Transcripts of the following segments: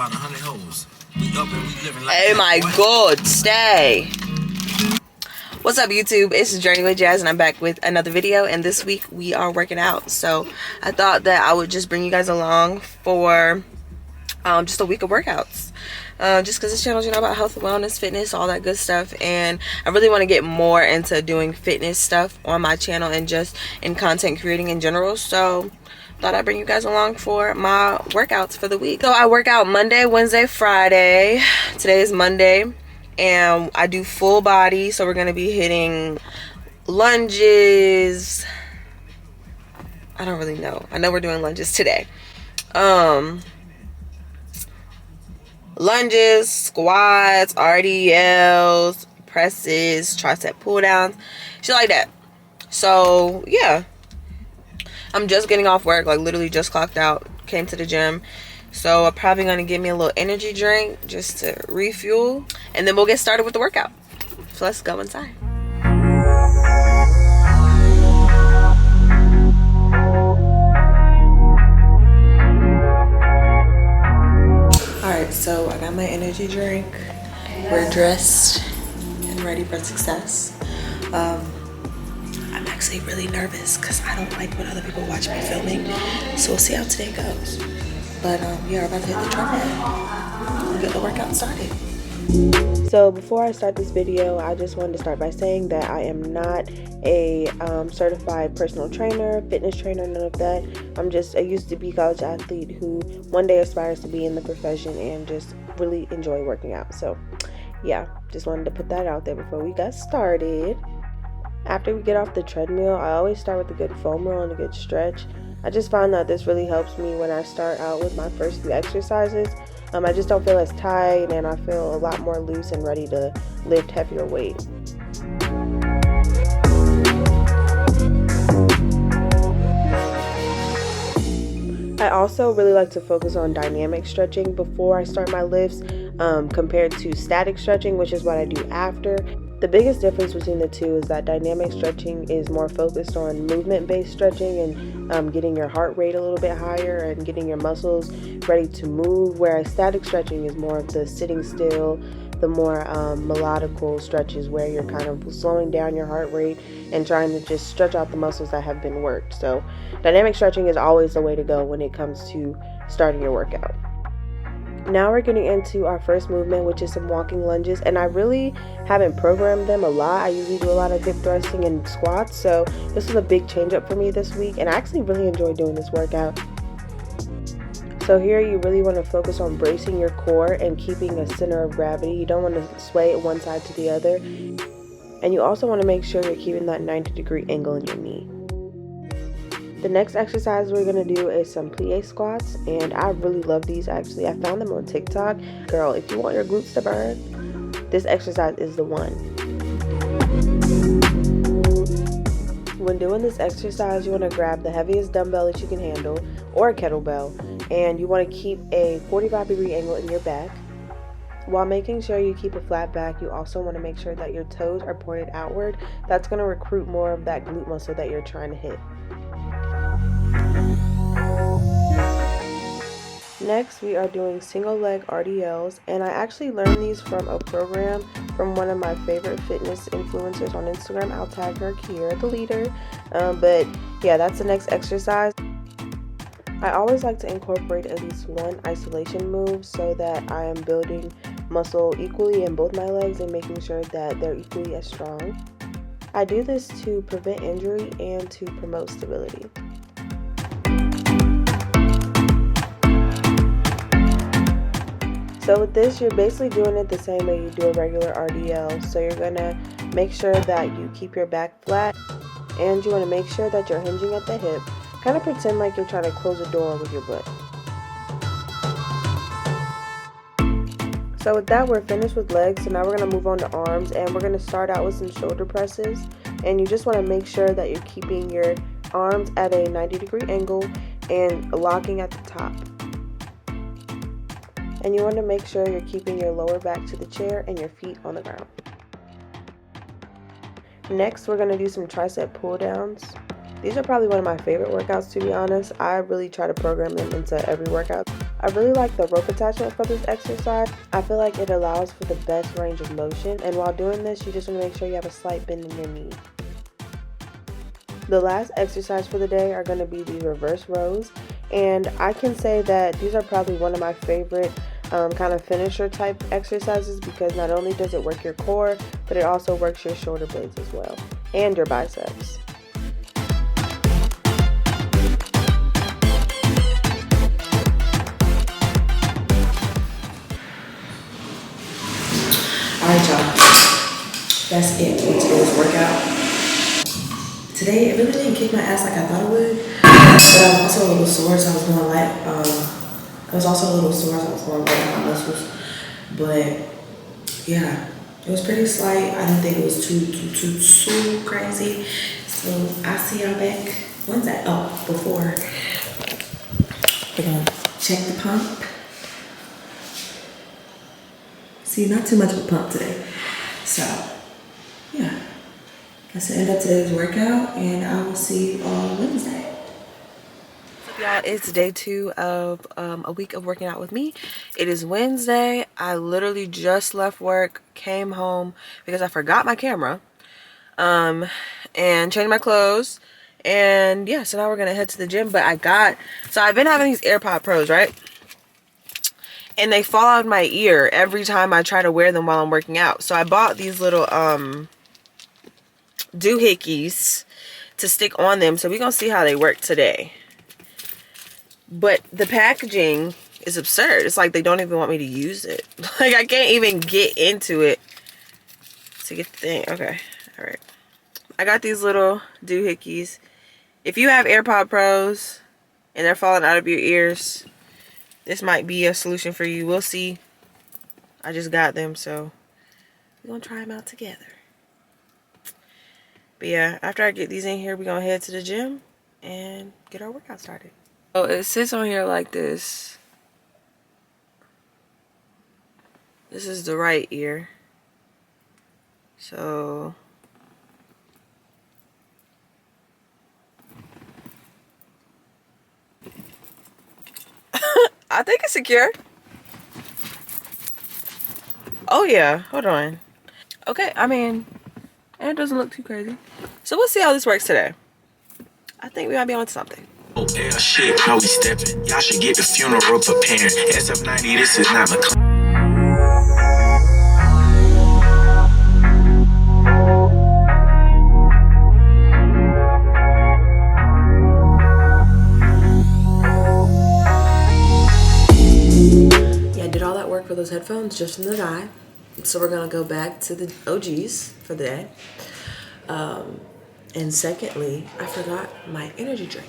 about 100 hoes. We up and we living like Oh my God, stay. What's up, YouTube? It's Journey with Jazz, and I'm back with another video. And this week we are working out. So I thought that I would just bring you guys along for just a week of workouts. Just because this channel is, about health, wellness, fitness, all that good stuff. And I really want to get more into doing fitness stuff on my channel and just in content creating in general. So thought I'd bring you guys along for my workouts for the week. So I work out Monday, Wednesday, Friday. Today is Monday. And I do full body, so we're going to be hitting lunges. I don't really know. I know we're doing lunges today. Lunges, squats, RDLs, presses, tricep pull downs, shit like that. So, yeah. I'm just getting off work, like literally just clocked out, came to the gym. So I'm probably going to give me a little energy drink just to refuel. And then we'll get started with the workout. So let's go inside. Alright, so I got my energy drink. We're dressed and ready for success. I'm actually really nervous because I don't like when other people watch me filming. So we'll see how today goes. But yeah, we're about to hit the treadmill and get the workout started. So before I start this video, I just wanted to start by saying that I am not a certified personal trainer, fitness trainer, none of that. I'm just a used to be college athlete who one day aspires to be in the profession and just really enjoy working out. So yeah, just wanted to put that out there before we got started. After we get off the treadmill, I always start with a good foam roll and a good stretch. I just found that this really helps me when I start out with my first few exercises. I just don't feel as tight and I feel a lot more loose and ready to lift heavier weight. I also really like to focus on dynamic stretching before I start my lifts compared to static stretching, which is what I do after. The biggest difference between the two is that dynamic stretching is more focused on movement-based stretching and getting your heart rate a little bit higher and getting your muscles ready to move, whereas static stretching is more of the sitting still, the more melodical stretches where you're kind of slowing down your heart rate and trying to just stretch out the muscles that have been worked. So dynamic stretching is always the way to go when it comes to starting your workout. Now we're getting into our first movement, which is some walking lunges, and I really haven't programmed them a lot. I usually do a lot of hip thrusting and squats, so this was a big change up for me this week, and I actually really enjoy doing this workout. So here you really want to focus on bracing your core and keeping a center of gravity. You don't want to sway one side to the other, and you also want to make sure you're keeping that 90-degree angle in your knee. The next exercise we're going to do is some plie squats, and I really love these actually. I found them on TikTok. Girl, if you want your glutes to burn, this exercise is the one. When doing this exercise, you want to grab the heaviest dumbbell that you can handle or a kettlebell, and you want to keep a 45-degree angle in your back. While making sure you keep a flat back, you also want to make sure that your toes are pointed outward. That's going to recruit more of that glute muscle that you're trying to hit. Next, we are doing single leg RDLs, and I actually learned these from a program from one of my favorite fitness influencers on Instagram. I'll tag her here, the leader. But yeah, that's the next exercise. I always like to incorporate at least one isolation move so that I am building muscle equally in both my legs and making sure that they're equally as strong. I do this to prevent injury and to promote stability. So with this, you're basically doing it the same way you do a regular RDL. So you're going to make sure that you keep your back flat, and you want to make sure that you're hinging at the hip. Kind of pretend like you're trying to close a door with your butt. So with that, we're finished with legs. So now we're going to move on to arms, and we're going to start out with some shoulder presses. And you just want to make sure that you're keeping your arms at a 90-degree angle and locking at the top. And you want to make sure you're keeping your lower back to the chair and your feet on the ground. Next, we're going to do some tricep pull downs. These are probably one of my favorite workouts, to be honest. I really try to program them into every workout. I really like the rope attachment for this exercise. I feel like it allows for the best range of motion, and while doing this, you just want to make sure you have a slight bend in your knee. The last exercise for the day are going to be these reverse rows, and I can say that these are probably one of my favorite kind of finisher type exercises, because not only does it work your core, but it also works your shoulder blades as well, and your biceps. Alright y'all, that's it for today's workout. Today it really didn't kick my ass like I thought it would, but I was also a little sore, so I was going light. On my muscles. But yeah, it was pretty slight. I didn't think it was too crazy. So I'll see y'all back. When's that? Oh, before we're gonna check the pump. See, not too much of a pump today. So yeah, that's the end of today's workout, and I will see you on Wednesday. Y'all, it's day 2 of a week of working out with me. It is Wednesday. I literally just left work, came home because I forgot my camera, and changed my clothes, and yeah, so now we're gonna head to the gym. But I've been having these AirPod Pros, right? And they fall out of my ear every time I try to wear them while I'm working out. So I bought these little doohickeys to stick on them. So we're gonna see how they work today. But the packaging is absurd. It's like they don't even want me to use it. Like I can't even get into it to get the thing. Okay, all right. I got these little doohickeys. If you have AirPod Pros and they're falling out of your ears, this might be a solution for you. We'll see. I just got them, so we're gonna try them out together. But yeah, after I get these in here, we're gonna head to the gym and get our workout started. So it sits on here like this. This is the right ear. So I think it's secure. Oh yeah, hold on. Okay, I mean, and it doesn't look too crazy. So we'll see how this works today. I think we might be on to something. Oh, yeah, shit, how we stepping? Y'all should get the funeral prepared. SF90, this is not McLean. Yeah, I did all that work for those headphones just in the eye. So we're gonna go back to the OGs for the day. And secondly, I forgot my energy drink.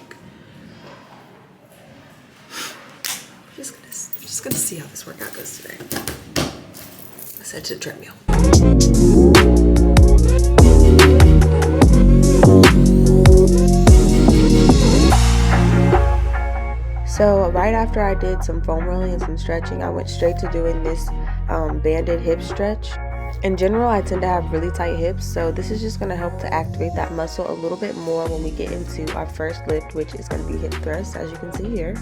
Just gonna see how this workout goes today. Let's head to the treadmill. So right after I did some foam rolling and some stretching, I went straight to doing this banded hip stretch. In general, I tend to have really tight hips, so this is just going to help to activate that muscle a little bit more when we get into our first lift, which is going to be hip thrust, as you can see here.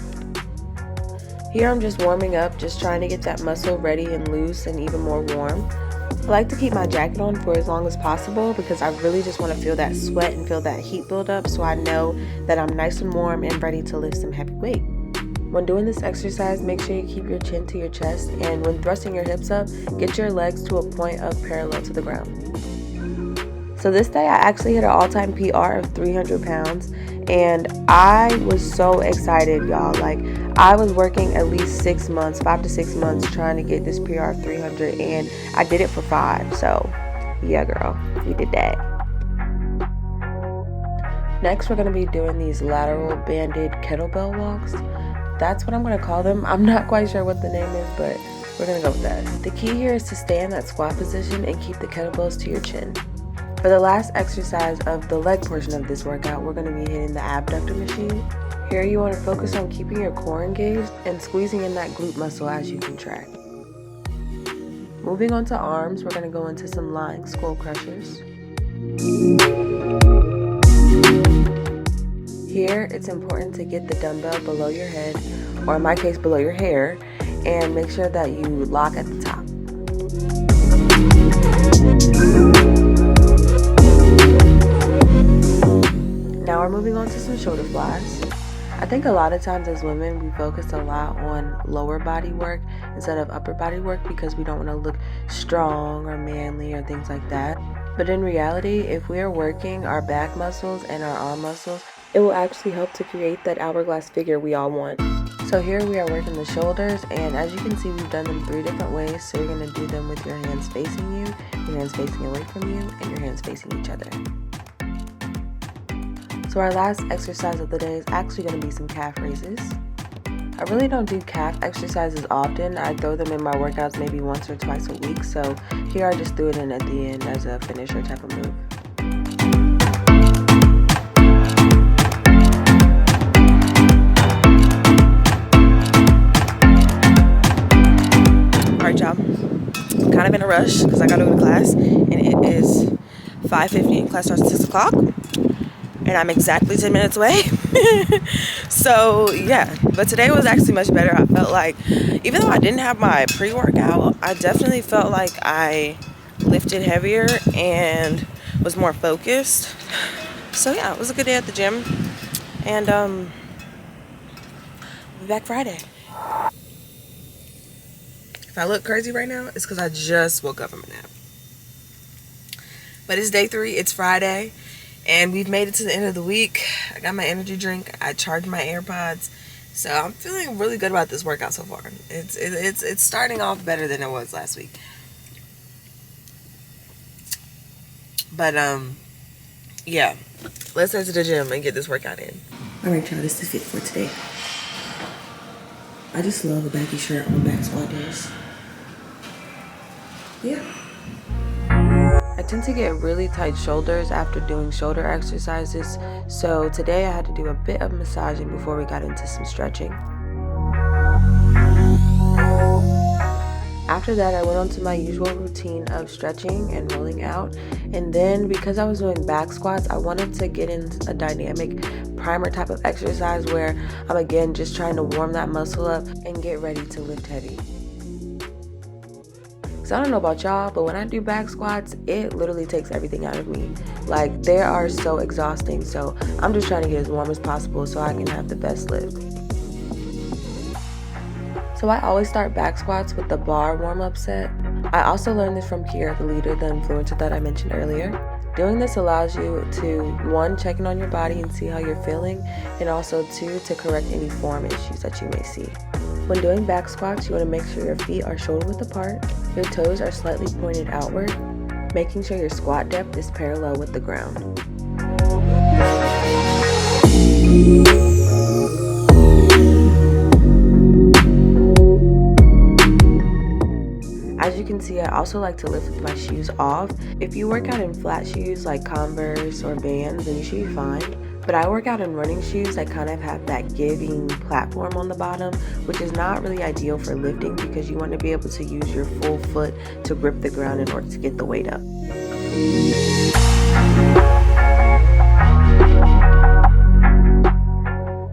Here I'm just warming up, just trying to get that muscle ready and loose and even more warm. I like to keep my jacket on for as long as possible because I really just want to feel that sweat and feel that heat build up, so I know that I'm nice and warm and ready to lift some heavy weight. When doing this exercise, make sure you keep your chin to your chest, and when thrusting your hips up, get your legs to a point of parallel to the ground. So this day I actually hit an all-time PR of 300 pounds, and I was so excited, y'all. Like, I was working at least 5 to 6 months trying to get this PR of 300, and I did it for 5. So yeah, girl, we did that. Next, we're going to be doing these lateral banded kettlebell walks. That's what I'm going to call them. I'm not quite sure what the name is, but we're going to go with that. The key here is to stay in that squat position and keep the kettlebells to your chin. For the last exercise of the leg portion of this workout, we're going to be hitting the abductor machine. Here you want to focus on keeping your core engaged and squeezing in that glute muscle as you contract. Moving on to arms, we're going to go into some lying skull crushers. Here, it's important to get the dumbbell below your head, or in my case, below your hair, and make sure that you lock at the top. Now we're moving on to some shoulder flies. I think a lot of times as women, we focus a lot on lower body work instead of upper body work because we don't want to look strong or manly or things like that. But in reality, if we are working our back muscles and our arm muscles, it will actually help to create that hourglass figure we all want. So here we are working the shoulders, and as you can see, we've done them 3 different ways. So you're going to do them with your hands facing you, your hands facing away from you, and your hands facing each other. So our last exercise of the day is actually going to be some calf raises. I really don't do calf exercises often. I throw them in my workouts maybe once or twice a week. So here I just threw it in at the end as a finisher type of move. Alright y'all, I'm kind of in a rush because I got to go to class, and it is 5:50 and class starts at 6 o'clock. And I'm exactly 10 minutes away. So yeah, but today was actually much better. I felt like, even though I didn't have my pre-workout, I definitely felt like I lifted heavier and was more focused. So yeah, it was a good day at the gym. And we'll be back Friday. If I look crazy right now, it's because I just woke up from a nap. But it's day 3, it's Friday. And we've made it to the end of the week. I got my energy drink. I charged my AirPods. So I'm feeling really good about this workout so far. It's starting off better than it was last week. But yeah, let's head to the gym and get this workout in. Alright y'all, this is it for today. I just love a baggy shirt on back squat days. Yeah. I tend to get really tight shoulders after doing shoulder exercises, so today I had to do a bit of massaging before we got into some stretching. After that, I went on to my usual routine of stretching and rolling out, and then because I was doing back squats, I wanted to get in a dynamic primer type of exercise where I'm again just trying to warm that muscle up and get ready to lift heavy. So I don't know about y'all, but when I do back squats, it literally takes everything out of me. Like, they are so exhausting, so I'm just trying to get as warm as possible so I can have the best lift. So I always start back squats with the bar warm-up set. I also learned this from Kira, the leader, the influencer that I mentioned earlier. Doing this allows you to, 1, check in on your body and see how you're feeling, and also 2, to correct any form issues that you may see. When doing back squats, you want to make sure your feet are shoulder width apart, your toes are slightly pointed outward, making sure your squat depth is parallel with the ground. As you can see, I also like to lift with my shoes off. If you work out in flat shoes like Converse or Vans, then you should be fine. But I work out in running shoes that kind of have that giving platform on the bottom, which is not really ideal for lifting because you want to be able to use your full foot to grip the ground in order to get the weight up.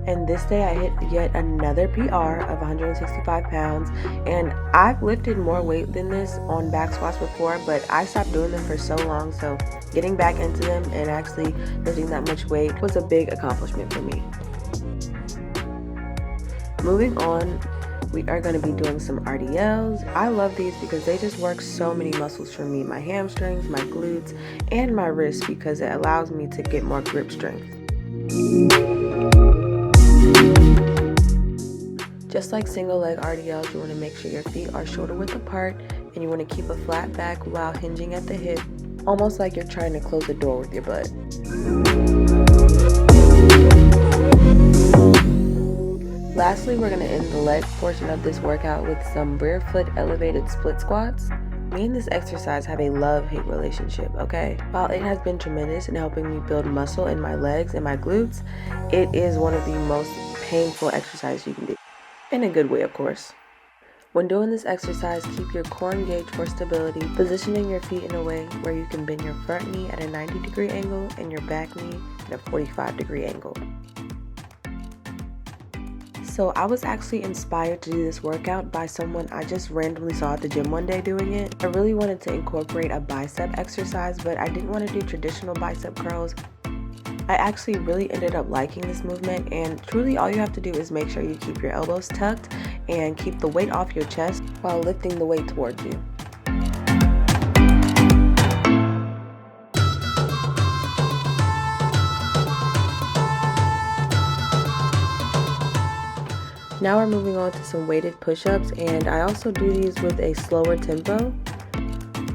And this day I hit yet another PR of 165 pounds, and I've lifted more weight than this on back squats before, but I stopped doing them for so long, so getting back into them and actually lifting that much weight was a big accomplishment for me. Moving on, we are going to be doing some RDLs. I love these because they just work so many muscles for me, my hamstrings, my glutes, and my wrists, because it allows me to get more grip strength. Just like single leg RDLs, you want to make sure your feet are shoulder width apart and you want to keep a flat back while hinging at the hip, almost like you're trying to close a door with your butt. Lastly, we're going to end the leg portion of this workout with some rear foot elevated split squats. Me and this exercise have a love-hate relationship, okay? While it has been tremendous in helping me build muscle in my legs and my glutes, it is one of the most painful exercises you can do. In a good way, of course. When doing this exercise, keep your core engaged for stability, positioning your feet in a way where you can bend your front knee at a 90-degree angle and your back knee at a 45-degree angle. So I was actually inspired to do this workout by someone I just randomly saw at the gym one day doing it. I really wanted to incorporate a bicep exercise, but I didn't want to do traditional bicep curls. I actually really ended up liking this movement, and truly all you have to do is make sure you keep your elbows tucked and keep the weight off your chest while lifting the weight towards you. Now we're moving on to some weighted push-ups, and I also do these with a slower tempo.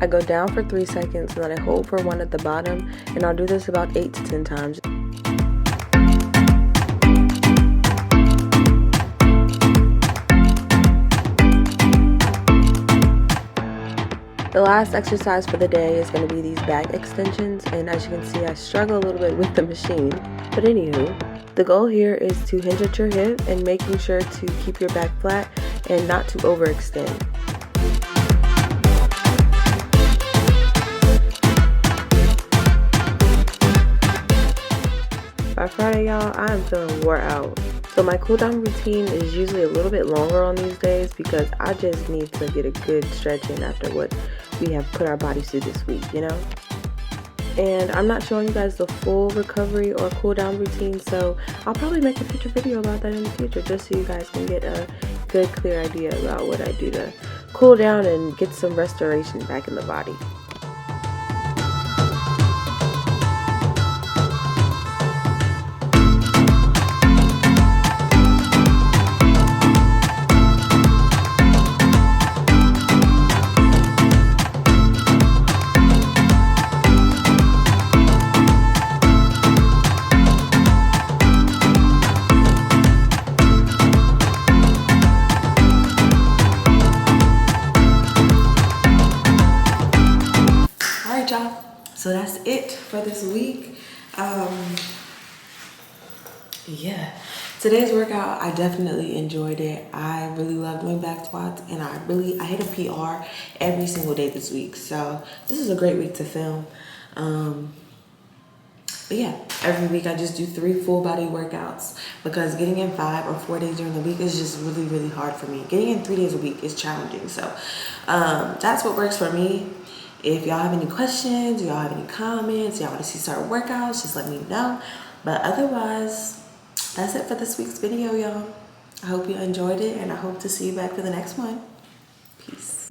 I go down for 3 seconds and then I hold for 1 at the bottom, and I'll do this about 8 to 10 times. The last exercise for the day is going to be these back extensions, and as you can see I struggle a little bit with the machine, but anywho, the goal here is to hinge at your hip and making sure to keep your back flat and not to overextend. By Friday, y'all, I am feeling wore out. So my cool down routine is usually a little bit longer on these days because I just need to get a good stretch in after what we have put our bodies through this week, you know? And I'm not showing you guys the full recovery or cool down routine, so I'll probably make a future video about that in the future just so you guys can get a good, clear idea about what I do to cool down and get some restoration back in the body. So that's it for this week. Yeah, today's workout, I definitely enjoyed it. I really loved my back squats, and I hit a PR every single day this week. So this is a great week to film. But yeah, every week I just do 3 full body workouts because getting in 5 or 4 days during the week is just really, really hard for me. Getting in 3 days a week is challenging. So that's what works for me. If y'all have any questions, y'all have any comments, y'all want to see certain workouts, just let me know. But otherwise, that's it for this week's video, y'all. I hope you enjoyed it, and I hope to see you back for the next one. Peace.